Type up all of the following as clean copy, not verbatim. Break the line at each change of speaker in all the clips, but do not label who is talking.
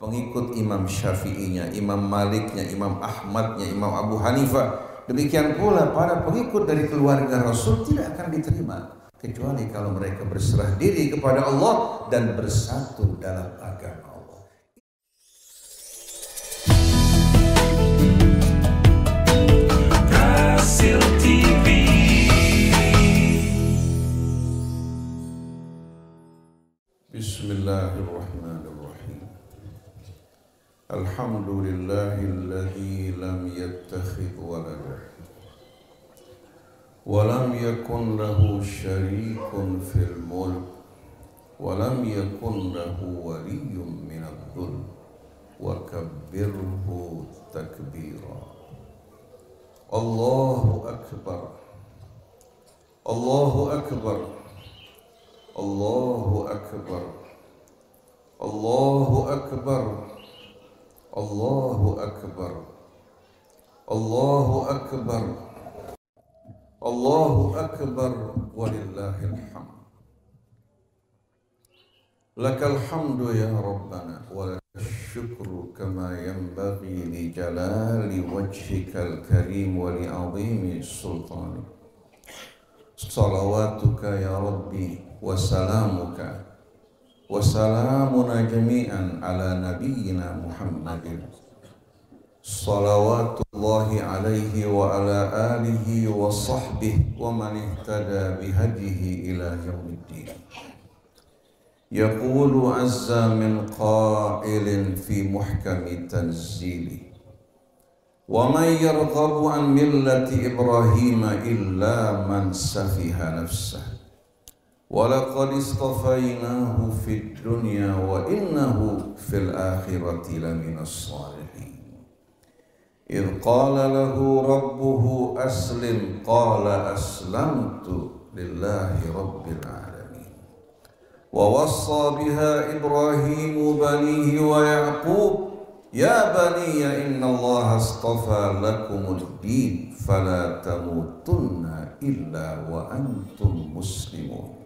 pengikut Imam Syafi'inya, Imam Maliknya, Imam Ahmadnya, Imam Abu Hanifah. Demikian pula para pengikut dari keluarga Rasul tidak akan diterima kecuali kalau mereka berserah diri kepada Allah dan bersatu dalam agama Allah. Hasil TV. Bismillahirrahmanirrahim. Alhamdulillahilladzi lam yattakhidh walada wa lam yakun lahu syarikun fil mulk wa lam yakun lahu waliyyun minadh-dhulm wa kabbirhu takbira. Allahu akbar. Allahu akbar. Allahu akbar. Allahu akbar. Allahu akbar. Allahu akbar. Allahu akbar walillahil hamd. Lakal hamdu ya Rabbana wa lakal syukru kama yanbaghi li jalali wajhikal karim wa li azimi sultanik. Salawatuka ya Rabbi wa salamuka wa salamuna jami'an ala nabiyyina Muhammadin. Salawatullahi alaihi wa ala alihi wa sahbihi wa man ihtada bihadihi ila yaumiddin. Yaqulu azza min qailin fi muhkami tanzili. Wa man yarghabu an millati Ibrahim illa man safiha nafsah. Wa laqad istafainahu fid dunya wa innahu fil akhirati laminas salihin. Idh qala lahu rabbuhu aslim qala aslamtu lillahi rabbil alamin. Wa wassa biha Ibrahim banihi wa Yaqub ya baniya inna Allah astafa lakumud din fala tamutunna illa wa antum muslimun.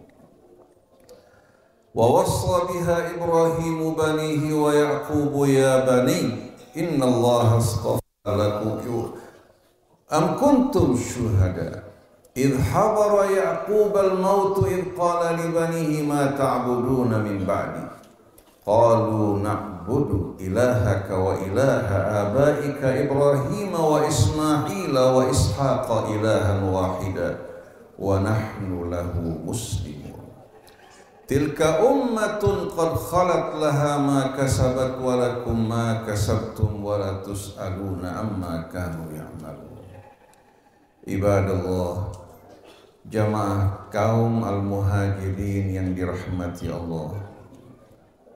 Wa wassa biha Ibrahim banihi wa Yaqub ya bani inna Allah astafa lakum am kuntum syuhada idh hadara Yaqub al-maut idh qala li banihi ma ta'buduna min ba'di qalu na'budu ilahaka wa ilaha abaika Ibrahim wa Ismail wa Ishaqa ilahan wahida wa nahnu lahu muslimun. Tilka ummatun qad khalat laha ma kasabat wa lakum ma kasabtum wa la tus'aluna amma kanu ya'malun. Ibadallah, jamaah kaum al-muhajirin yang dirahmati Allah.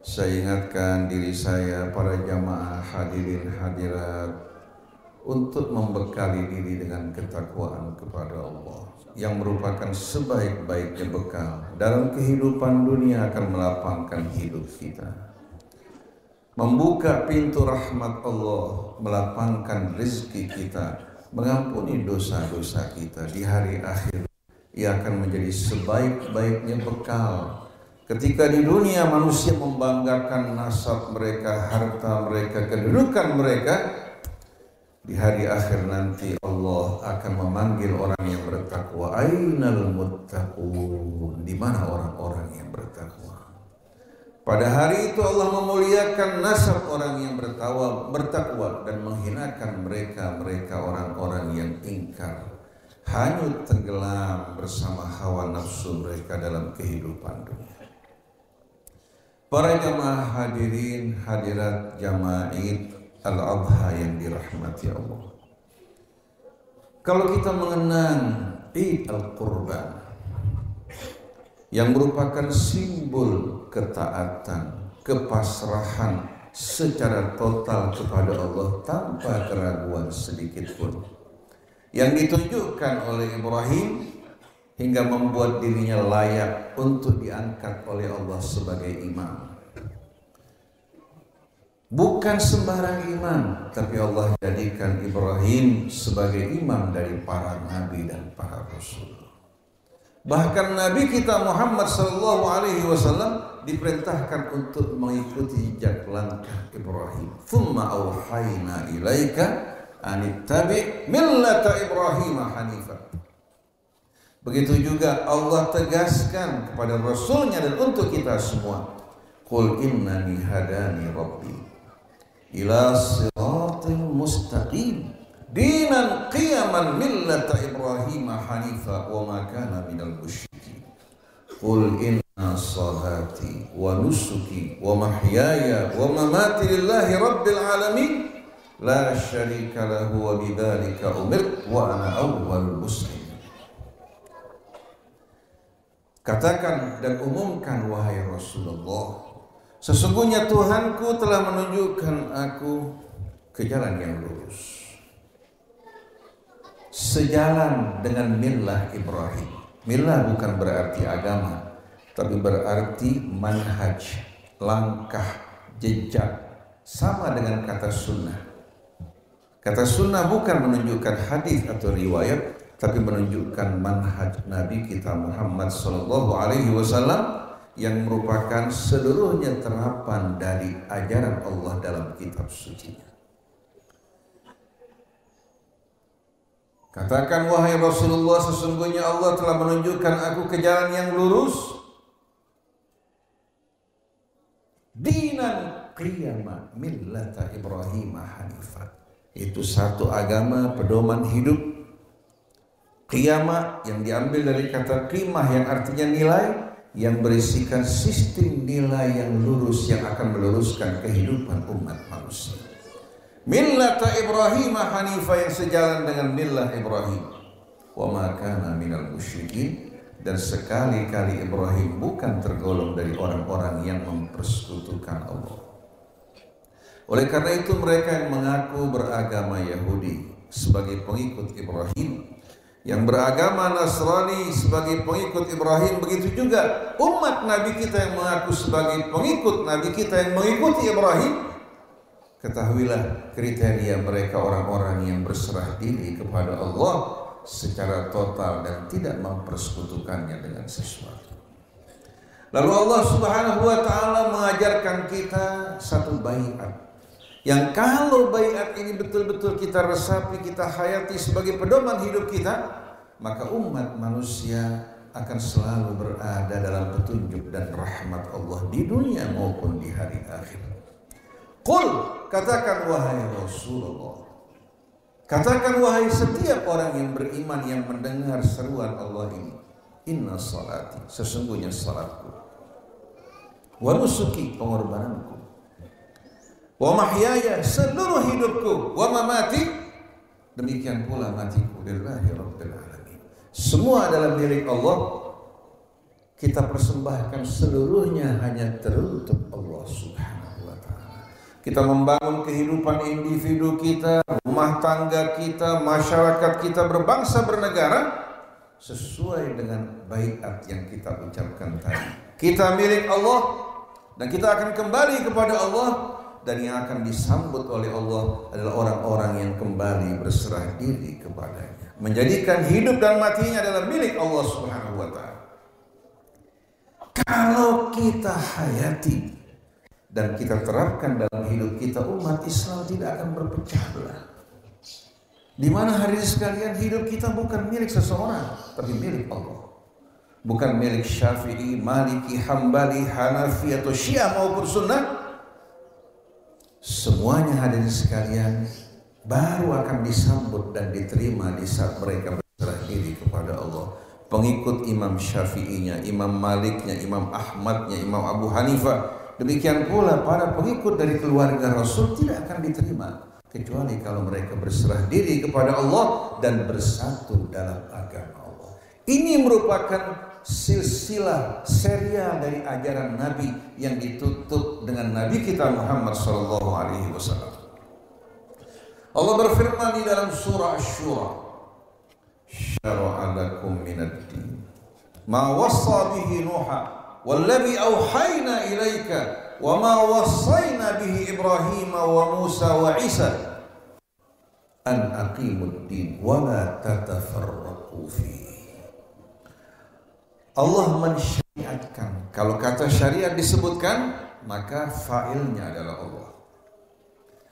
Saya ingatkan diri saya, para jamaah hadirin hadirat, untuk membekali diri dengan ketakwaan kepada Allah yang merupakan sebaik-baiknya bekal dalam kehidupan dunia, akan melapangkan hidup kita, membuka pintu rahmat Allah, melapangkan rezeki kita, mengampuni dosa-dosa kita di hari akhir. Ia akan menjadi sebaik-baiknya bekal. Ketika di dunia manusia membanggakan nasab mereka, harta mereka, kedudukan mereka, di hari akhir nanti Allah akan memanggil orang yang bertakwa. Ainal muttaqun? Di mana orang-orang yang bertakwa? Pada hari itu Allah memuliakan nasab orang yang bertakwa dan menghinakan mereka orang-orang yang ingkar, hanyut tenggelam bersama hawa nafsu mereka dalam kehidupan dunia. Para jamaah hadirin hadirat jamaah Id Al-Adha yang dirahmati Allah. Kalau kita mengenang Id Al-Qurban yang merupakan simbol ketaatan, kepasrahan secara total kepada Allah tanpa keraguan sedikit pun, yang ditunjukkan oleh Ibrahim hingga membuat dirinya layak untuk diangkat oleh Allah sebagai imam. Bukan sembarang imam, tapi Allah jadikan Ibrahim sebagai imam dari para nabi dan para rasul. Bahkan Nabi kita Muhammad sallallahu alaihi wasallam diperintahkan untuk mengikuti jejak langkah Ibrahim. Tsumma auhayna ilaika anittabi millata Ibrahim hanifan. Begitu juga Allah tegaskan kepada Rasulnya dan untuk kita semua, qul innani hadani rabbi ila siratin mustaqim dinan qiyaman millata Ibrahim hanifa wa ma kana minal musyrikin. Qul inna salati wa nusuki wa mahyaya wa mamati lillahi rabbil alamin la syarika lahu wa bidzalika umirtu wa ana awwalul muslimin. Katakan dan umumkan wahai Rasulullah, sesungguhnya Tuhanku telah menunjukkan aku ke jalan yang lurus, sejalan dengan millah Ibrahim. Millah bukan berarti agama, tapi berarti manhaj, langkah, jejak, sama dengan kata sunnah. Kata sunnah bukan menunjukkan hadis atau riwayat, tapi menunjukkan manhaj Nabi kita Muhammad sallallahu alaihi wasallam yang merupakan seluruhnya terapan dari ajaran Allah dalam kitab suci-Nya. Katakan wahai Rasulullah, sesungguhnya Allah telah menunjukkan aku ke jalan yang lurus, dinan qiyama millata Ibrahim hanifan. Itu satu agama pedoman hidup. Qiyamah yang diambil dari kata qimah yang artinya nilai, yang berisikan sistem nilai yang lurus yang akan meluruskan kehidupan umat manusia. Millata Ibrahim hanifah, yang sejalan dengan millah Ibrahim. Wa ma kana minal musyrikin, dan sekali-kali Ibrahim bukan tergolong dari orang-orang yang mempersekutukan Allah. Oleh karena itu mereka yang mengaku beragama Yahudi sebagai pengikut Ibrahim, yang beragama Nasrani sebagai pengikut Ibrahim, begitu juga umat Nabi kita yang mengaku sebagai pengikut Nabi kita yang mengikuti Ibrahim. Ketahuilah kriteria mereka orang-orang yang berserah diri kepada Allah secara total dan tidak mempersekutukannya dengan sesuatu. Lalu Allah Subhanahu wa taala mengajarkan kita satu baiat, yang kalau baiat ini betul-betul kita resapi, kita hayati sebagai pedoman hidup kita, maka umat manusia akan selalu berada dalam petunjuk dan rahmat Allah di dunia maupun di hari akhir. Qul, katakan wahai Rasulullah, katakan wahai setiap orang yang beriman yang mendengar seruan Allah ini, inna salati, sesungguhnya salatku, wa nusuki, pengorbananku, wa mahyaya, seluruh hidupku, wa mamati, demikian pula matiku, lillahi rabbil alamin. Semua adalah milik Allah. Kita persembahkan seluruhnya hanya teruntuk Allah Subhanahu wa ta'ala. Kita membangun kehidupan individu kita, rumah tangga kita, masyarakat kita, berbangsa, bernegara sesuai dengan baiat yang kita ucapkan tadi. Kita milik Allah dan kita akan kembali kepada Allah, dan yang akan disambut oleh Allah adalah orang-orang yang kembali berserah diri kepadanya, menjadikan hidup dan matinya adalah milik Allah Subhanahu wa ta'ala. Kalau kita hayati dan kita terapkan dalam hidup kita, umat Islam tidak akan berpecah belah. Di mana hari ini sekalian hidup kita bukan milik seseorang, tapi milik Allah. Bukan milik Syafi'i, Maliki, Hambali, Hanafi atau Syiah maupun Sunnah. Semuanya hadirin sekalian baru akan disambut dan diterima di saat mereka berserah diri kepada Allah. Pengikut Imam Syafi'inya, Imam Maliknya, Imam Ahmadnya, Imam Abu Hanifah, demikian pula para pengikut dari keluarga Rasul tidak akan diterima kecuali kalau mereka berserah diri kepada Allah dan bersatu dalam agama Allah. Ini merupakan silsilah serial dari ajaran Nabi yang ditutup dengan Nabi kita Muhammad sallallahu alaihi wasallam. Allah berfirman di dalam surah Asy-Syura, syara'a lakum minad din ma wassa bihi Nuha wallazi auhayna ilaika wa ma wassayna bihi Ibrahim wa Musa wa Isa an aqimud din wa la tatafarraqu fihi. Allah mensyariatkan disyariatkan. Kalau kata syariat disebutkan, maka fa'ilnya adalah Allah.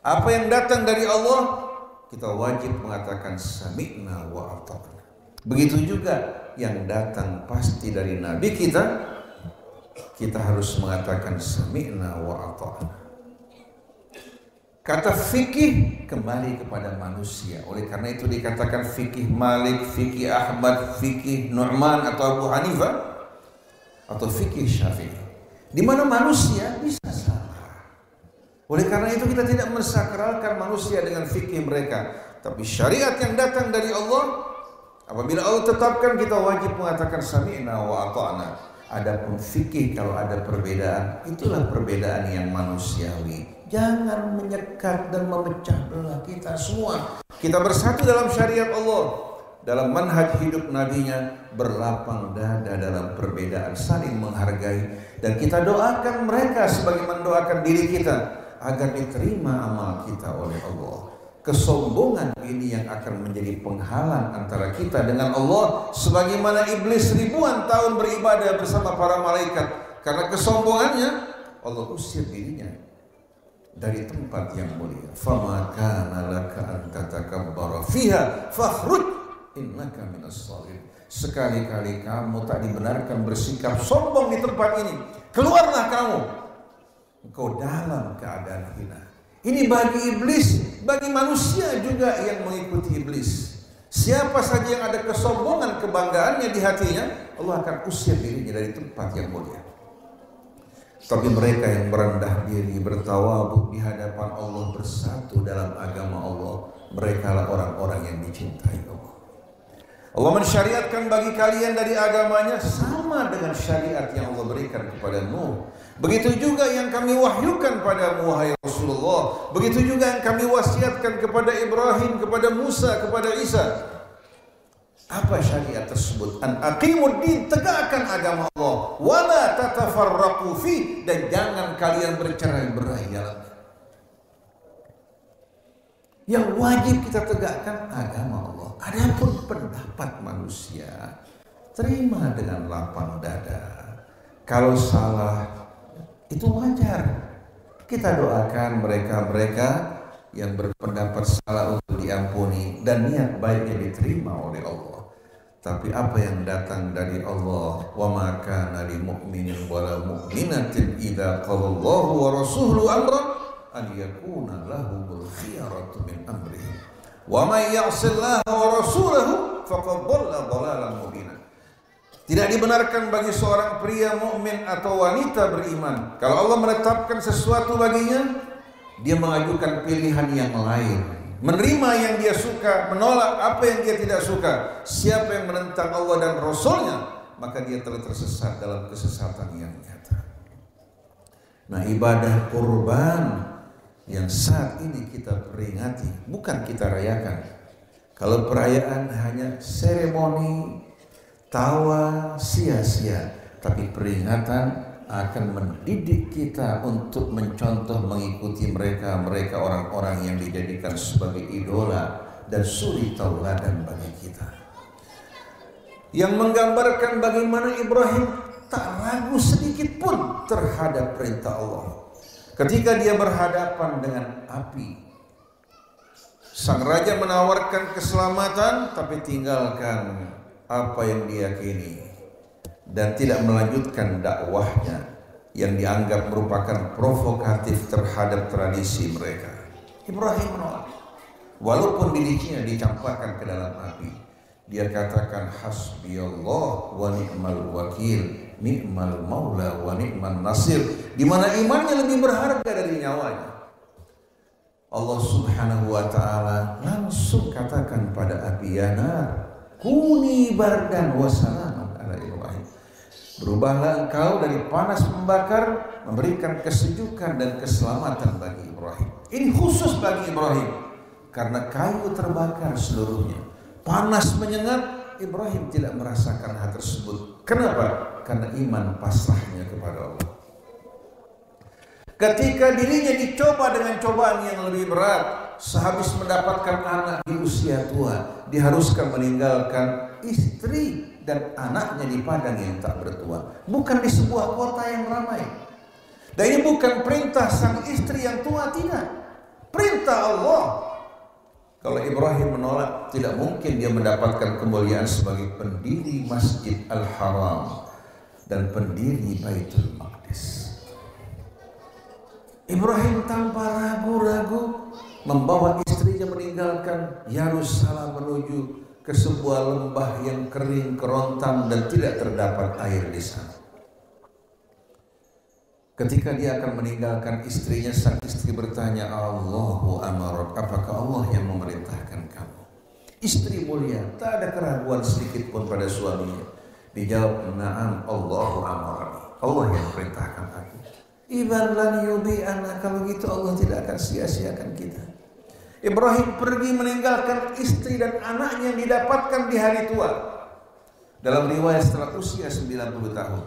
Apa yang datang dari Allah, kita wajib mengatakan sami'na wa ata'na. Begitu juga yang datang pasti dari Nabi kita harus mengatakan sami'na wa ata'na. Kata fikih kembali kepada manusia. Oleh karena itu dikatakan fikih Malik, fikih Ahmad, fikih Nu'man atau Abu Hanifah, atau fikih Syafi'i, di mana manusia bisa salah. Oleh karena itu kita tidak mensakralkan manusia dengan fikih mereka, tapi syariat yang datang dari Allah, apabila Allah tetapkan, kita wajib mengatakan sami'na wa ata'na. Adapun fikih kalau ada perbedaan, itulah perbedaan yang manusiawi. Jangan menyekat dan memecah belah kita semua. Kita bersatu dalam syariat Allah, dalam manhaj hidup nabinya, berlapang dada dalam perbedaan, saling menghargai, dan kita doakan mereka sebagaimana doakan diri kita agar diterima amal kita oleh Allah. Kesombongan ini yang akan menjadi penghalang antara kita dengan Allah, sebagaimana iblis ribuan tahun beribadah bersama para malaikat. Karena kesombongannya, Allah usir dirinya dari tempat yang mulia. Fama kana laka an tatakabbara fiha fakhruj innaka minas shalihin. Sekali-kali kamu tak dibenarkan bersikap sombong di tempat ini, keluarlah kamu, engkau dalam keadaan hina. Ini bagi iblis, bagi manusia juga yang mengikuti iblis. Siapa saja yang ada kesombongan, kebanggaannya di hatinya, Allah akan usir dirinya dari tempat yang mulia. Tapi mereka yang merendah diri, bertawadhu di hadapan Allah, bersatu dalam agama Allah, mereka lah orang-orang yang dicintai Allah. Allah mensyariatkan bagi kalian dari agamanya sama dengan syariat yang Allah berikan kepada Nuh. Begitu juga yang kami wahyukan padamu, wahai Rasulullah. Begitu juga yang kami wasiatkan kepada Ibrahim, kepada Musa, kepada Isa. Apa syariat tersebut? An aqimuddin, tegakkan agama Allah. Wala tatafarraqu fi, dan jangan kalian bercerai-berai dalamnya. Yang wajib kita tegakkan agama Allah. Adapun pendapat manusia, terima dengan lapang dada. Kalau salah, itu wajar. Kita doakan mereka-mereka yang berpendapat salah untuk diampuni dan niat baiknya diterima oleh Allah. Tapi apa yang datang dari Allah, wa ma kana lil mu'minin wala mu'minatin idza qallallahu wa rasuluhu amran an yakuna lahumul khiyaratu min amrihim wa may ya'sillaha wa rasulahu faqad dhalla dhalalan mubina. Tidak dibenarkan bagi seorang pria mukmin atau wanita beriman, kalau Allah menetapkan sesuatu baginya, dia mengajukan pilihan yang lain, menerima yang dia suka, menolak apa yang dia tidak suka. Siapa yang menentang Allah dan Rasulnya, maka dia telah tersesat dalam kesesatan yang nyata. Nah, ibadah kurban yang saat ini kita peringati, bukan kita rayakan. Kalau perayaan hanya seremoni, tawa sia-sia, tapi peringatan akan mendidik kita untuk mencontoh, mengikuti mereka orang-orang yang dijadikan sebagai idola dan suri tauladan bagi kita, yang menggambarkan bagaimana Ibrahim tak ragu sedikit pun terhadap perintah Allah. Ketika dia berhadapan dengan api, sang raja menawarkan keselamatan, tapi tinggalkan apa yang diyakini dan tidak melanjutkan dakwahnya yang dianggap merupakan provokatif terhadap tradisi mereka. Ibrahim menolak, walaupun dirinya dicampakkan ke dalam api. Dia katakan hasbiyallah wa ni'mal wakil, ni'mal maula wa ni'man nasir, di mana imannya lebih berharga dari nyawanya. Allah Subhanahu wa taala langsung katakan pada api, ya nar kuni bardan wa salaman ala Ibrahim, berubahlah engkau dari panas membakar, memberikan kesejukan dan keselamatan bagi Ibrahim. Ini khusus bagi Ibrahim, karena kayu terbakar seluruhnya, panas menyengat. Ibrahim tidak merasakan hal tersebut. Kenapa? Karena iman pasrahnya kepada Allah. Ketika dirinya dicoba dengan cobaan yang lebih berat, sehabis mendapatkan anak di usia tua, diharuskan meninggalkan istri dan anaknya di padang yang tak bertuan. Bukan di sebuah kota yang ramai. Dan ini bukan perintah sang istri yang tua, tidak. Perintah Allah. Kalau Ibrahim menolak, tidak mungkin dia mendapatkan kemuliaan sebagai pendiri Masjid Al-Haram dan pendiri Baitul Maqdis. Ibrahim tanpa ragu-ragu membawa istrinya meninggalkan Yerusalem menuju ke sebuah lembah yang kering, kerontang dan tidak terdapat air di sana. Ketika dia akan meninggalkan istrinya, sang istri bertanya, Allahu amarak, apakah Allah yang memerintahkan kamu? Istri mulia, tak ada keraguan sedikit pun pada suaminya. Dijawab, na'am, Allahu amarani, Allah yang memerintahkan aku. Iban lan yudhi'ana, kalau gitu Allah tidak akan sia-siakan kita. Ibrahim pergi meninggalkan istri dan anaknya yang didapatkan di hari tua. Dalam riwayat setelah usia 90 tahun.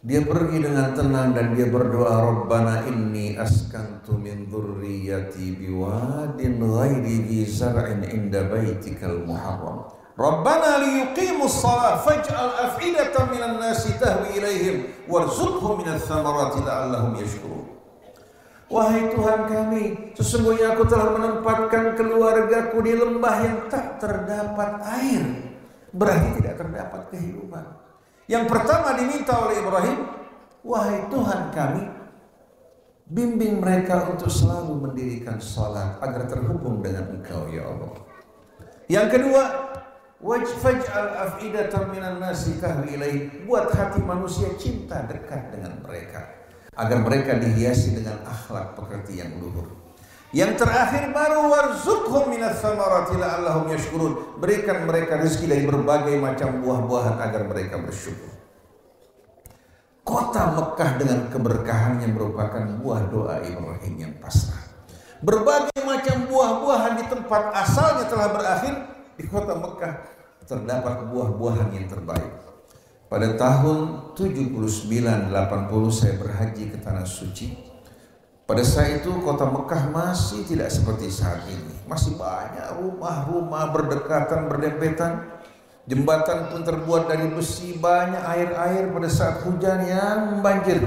Dia pergi dengan tenang dan dia berdoa, Rabbana inni askantu min dzurriyyati biwadin ghairi dzi zar'in inda baitikal muharram. Rabbana liyuqimus shalah faj'al af'idatan minan nasi tahwi ilaihim warzuqhum minats thamarati la'allahum yashkurun. Wahai Tuhan kami, sesungguhnya aku telah menempatkan keluargaku di lembah yang tak terdapat air. Berarti tidak terdapat kehidupan. Yang pertama diminta oleh Ibrahim, wahai Tuhan kami, bimbing mereka untuk selalu mendirikan salat agar terhubung dengan Engkau ya Allah. Yang kedua, wajfaj'al af'idatan minan nasi tahwi ilaih, buat hati manusia cinta dekat dengan mereka agar mereka dihiasi dengan akhlak pekerti yang luhur. Yang terakhir baru warzuqhum minats thamarati la'allahum yashkurun, berikan mereka rezeki dari berbagai macam buah-buahan agar mereka bersyukur. Kota Mekah dengan keberkahannya merupakan buah doa Ibrahim yang pasrah. Berbagai macam buah-buahan di tempat asalnya telah berakhir, di kota Mekah terdapat buah-buahan yang terbaik. Pada tahun 79-80 saya berhaji ke Tanah Suci. Pada saat itu kota Mekah masih tidak seperti saat ini. Masih banyak rumah-rumah berdekatan, berdempetan. Jembatan pun terbuat dari besi, banyak air-air pada saat hujan yang membanjir.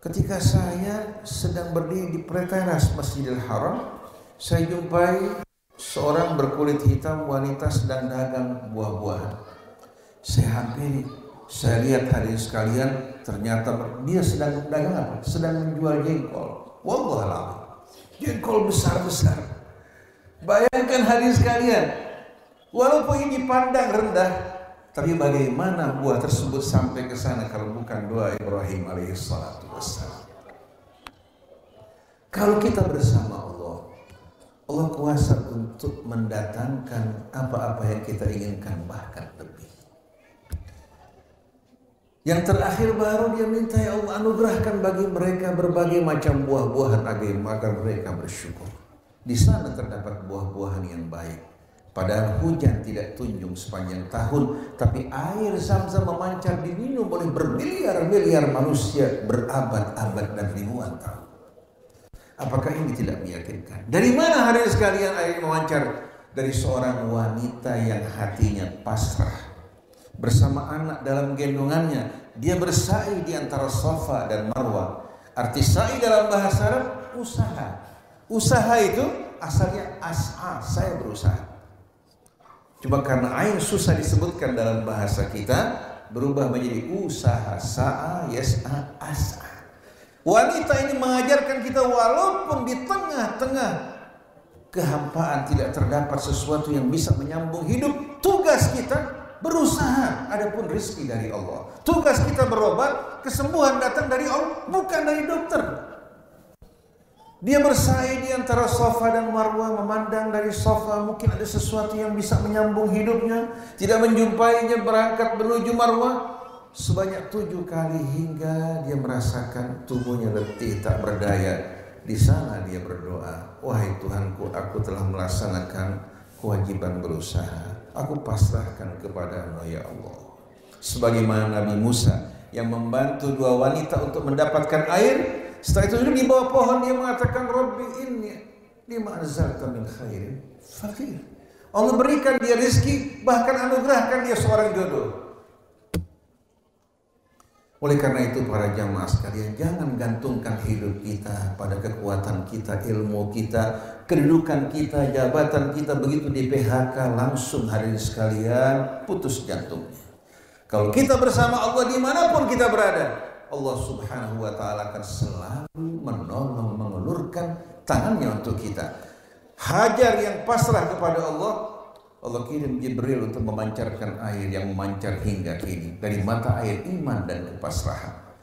Ketika saya sedang berdiri di teras Masjidil Haram, saya jumpai seorang berkulit hitam wanita sedang dagang buah-buahan. Saya hampiri, saya lihat hadirin sekalian, ternyata dia sedang dagang apa? Sedang menjual jengkol. Wallahualam, jengkol besar-besar. Bayangkan hadirin sekalian, walaupun ini pandang rendah, tapi bagaimana buah tersebut sampai ke sana kalau bukan doa Ibrahim alaihissalatu wassalam. Kalau kita bersama Allah, Allah kuasa untuk mendatangkan apa-apa yang kita inginkan, bahkan lebih. Yang terakhir baru dia minta, ya Allah anugerahkan bagi mereka berbagai macam buah-buahan agar mereka bersyukur. Di sana terdapat buah-buahan yang baik. Padahal hujan tidak tunjung sepanjang tahun, tapi air Zam-Zam memancar diminum oleh bermiliar-miliar manusia berabad-abad dan ribuan tahun. Apakah ini tidak meyakinkan? Dari mana hadirin sekalian air memancar? Dari seorang wanita yang hatinya pasrah. Bersama anak dalam gendongannya, dia bersa'i di antara Safa dan Marwah. Arti sa'i dalam bahasa Arab usaha. Usaha itu asalnya as'a, saya berusaha. Cuma karena ain susah disebutkan dalam bahasa kita, berubah menjadi usaha, sa'a, yas'a, as'a. Wanita ini mengajarkan kita walaupun di tengah-tengah kehampaan tidak terdapat sesuatu yang bisa menyambung hidup, tugas kita berusaha, adapun rezeki dari Allah. Tugas kita berobat, kesembuhan datang dari Allah, bukan dari dokter. Dia bersa'i di antara Safa dan Marwah, memandang dari Safa mungkin ada sesuatu yang bisa menyambung hidupnya. Tidak menjumpainya, berangkat menuju Marwah sebanyak 7 kali hingga dia merasakan tubuhnya letih, tak berdaya. Di sana dia berdoa, wahai Tuhanku, aku telah melaksanakan kewajiban berusaha. Aku pasrahkan kepada-Mu ya Allah. Sebagaimana Nabi Musa yang membantu 2 wanita untuk mendapatkan air, setelah itu duduk di bawah pohon, dia mengatakan, Rabbi inni lima anzalta min khairin faqir. Allah berikan dia rezeki, bahkan anugerahkan dia seorang jodoh. Oleh karena itu para jamaah sekalian, jangan gantungkan hidup kita pada kekuatan kita, ilmu kita, kedudukan kita, jabatan kita. Begitu di PHK langsung hadirin sekalian putus jantungnya. Kalau kita bersama Allah dimanapun kita berada, Allah subhanahu wa ta'ala akan selalu menolong, mengulurkan tangannya untuk kita. Hajar yang pasrah kepada Allah, Allah kirim Jibril untuk memancarkan air yang memancar hingga kini dari mata air iman dan kepasrahan.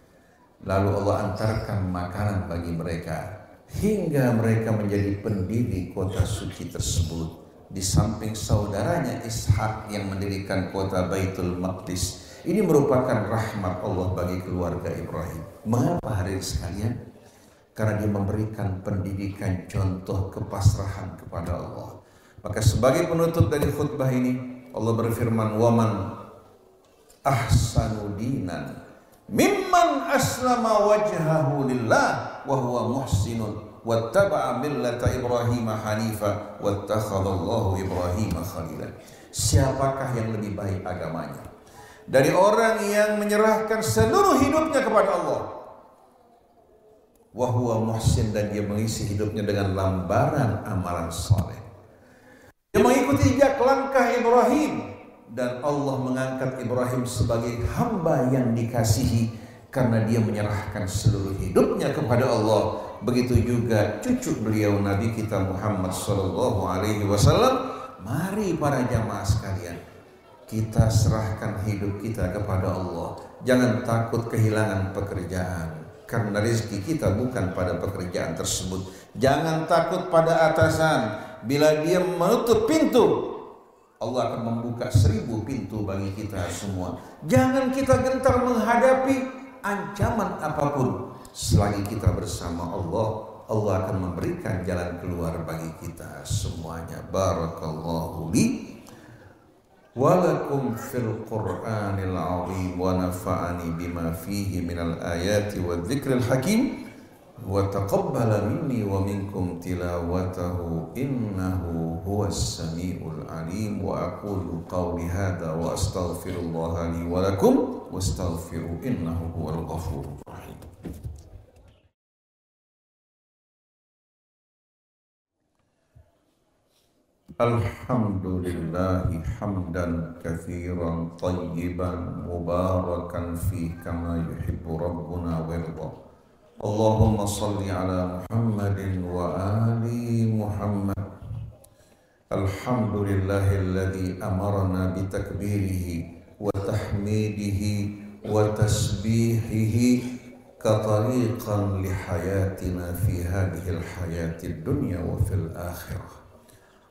Lalu Allah antarkan makanan bagi mereka hingga mereka menjadi pendiri kota suci tersebut. Di samping saudaranya Ishak yang mendirikan kota Baitul Maqdis. Ini merupakan rahmat Allah bagi keluarga Ibrahim. Mengapa hadirin sekalian? Karena dia memberikan pendidikan contoh kepasrahan kepada Allah. Maka sebagai penutup dari khutbah ini Allah berfirman, "Waman ahsanu dinan mimman aslama wajhahu lillah wa huwa muhsinun wattaba'a millata Ibrahim hanifa wattakhadallahu Ibrahim khalila." Siapakah yang lebih baik agamanya dari orang yang menyerahkan seluruh hidupnya kepada Allah, wa huwa muhsin, dan dia mengisi hidupnya dengan lambaran amalan saleh. Dia mengikuti jejak langkah Ibrahim, dan Allah mengangkat Ibrahim sebagai hamba yang dikasihi karena dia menyerahkan seluruh hidupnya kepada Allah. Begitu juga cucu beliau Nabi kita Muhammad sallallahu alaihi wasallam. Mari para jamaah sekalian, kita serahkan hidup kita kepada Allah. Jangan takut kehilangan pekerjaan, karena rezeki kita bukan pada pekerjaan tersebut. Jangan takut pada atasan. Bila dia menutup pintu, Allah akan membuka 1000 pintu bagi kita semua. Jangan kita gentar menghadapi ancaman apapun. Selagi kita bersama Allah, Allah akan memberikan jalan keluar bagi kita semuanya. Barakallahu li wa lakum fil Qur'anil azim wa nafa'ani bima fihi minal ayati wa dzikril hakim. Wa taqabbala minni wa minkum tilawatahu innahu huwas samiul alim. Wa aqulu qawli hadha wa astaghfirullaha li wa lakum wastaghfiru innahu huwal ghafurur rahim. Alhamdulillahi hamdan katsiran tayyiban mubarakan fi kama yuhibbu rabbuna wa yarda. Allahumma salli ala Muhammadin wa ali Muhammad. Alhamdulillahilladzi amarna bitakbirihi wa tahmidihi wa tasbihihi katariqan li hayatina fi hadhil hayatid dunya wa fil akhirah.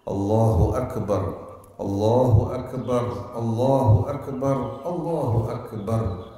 Allahu akbar, Allahu akbar, Allahu akbar, Allahu akbar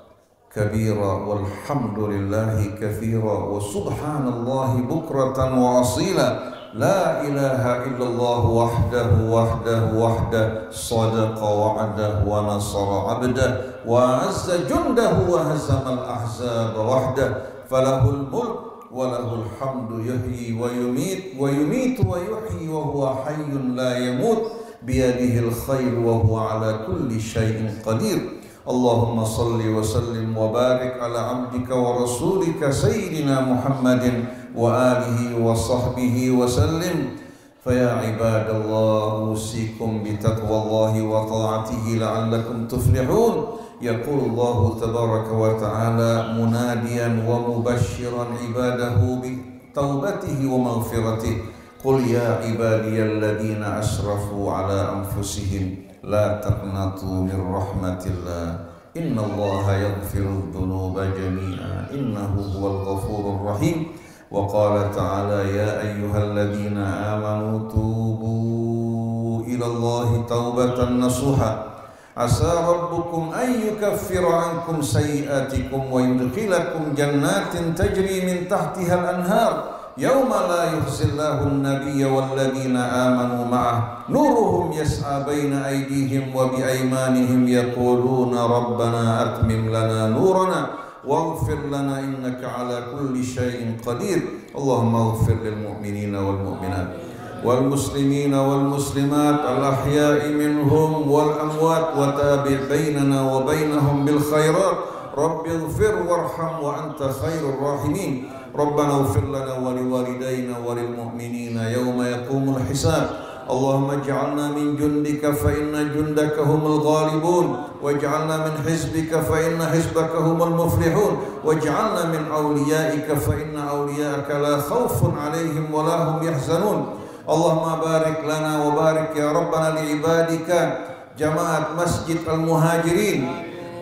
kabira walhamdulillahi kathira wa subhanallahi bukratan wa asila. La ilaha illallah wahdahu wahdah sadaqa wa'adahu wa nasara abdah wa azza jundahu wa hazamal ahzaba wahdah falahul mulk wa lahul hamdu yuhyi wa yumitu wa yuhyi wa huwa hayyun la yamut biyadihil khair wa huwa ala kulli syai'in qadir. Allahumma salli wa sallim wa barik ala abdika wa rasulika sayyidina Muhammadin wa alihi wa sahbihi wa sallim. Faya ibadallah usikum bitaqwallahi wa ta'atihi la'allakum tuflihun. Yaqulullahu tabaraka wa ta'ala munadiyan wa mubashiran ibadahu bi taubatihi wa maghfiratih. Qul ya ibadiyalladhina asrafu ala anfusihim la taqnatu min rahmatillah innallaha yaghfiru dhunuba jami'a innahu huwal ghafurur rahim. Wa qala ta'ala ya ayyuhalladzina amanu tubu ilallahi taubatan nasuha asa rabbukum an yukaffira ankum sayyi'atikum wa yudkhilakum jannatin tajri min tahtihal anhar yawma la yukhzillahu an-nabiyya walladzina amanu ma'ah nuruhum yas'a baina aydihim wa biaymanihim yaquluna rabbana atmim lana nurana waghfir lana innaka ala kulli syai'in qadir. Allahumma ighfir lil mu'minina wal mu'minat والمسلمين والمسلمات الأحياء منهم والأموات وتابع بيننا وبينهم بالخيرات رب اغفر وارحم وأنت خير الراحمين ربنا اغفر لنا ولوالدينا وللمؤمنين يوم يقوم الحساب اللهم اجعلنا من جندك فإن جندك هم الغالبون واجعلنا من حزبك فإن حزبك هم المفلحون واجعلنا من أوليائك فإن أولياءك لا خوف عليهم ولا هم يحزنون اللهم بارك لنا وبارك يا ربنا لعبادك جماعة مسجد المهاجرين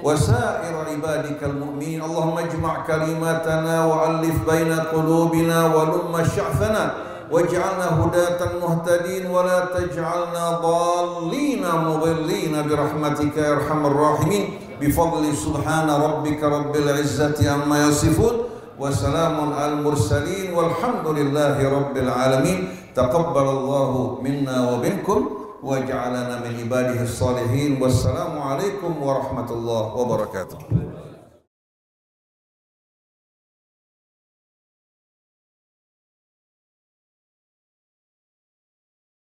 وسائر عبادك المؤمنين اللهم اجمع كلماتنا وألف بين قلوبنا ولم شعثنا واجعلنا هداة مهتدين ولا تجعلنا ضالين مضلين برحمتك يا أرحم الراحمين بفضل سبحان ربك رب العزة عما يصفون وسلام على المرسلين والحمد لله رب العالمين تقبل الله منا ومنكم وجعلنا من عباده الصالحين والسلام عليكم ورحمة الله وبركاته.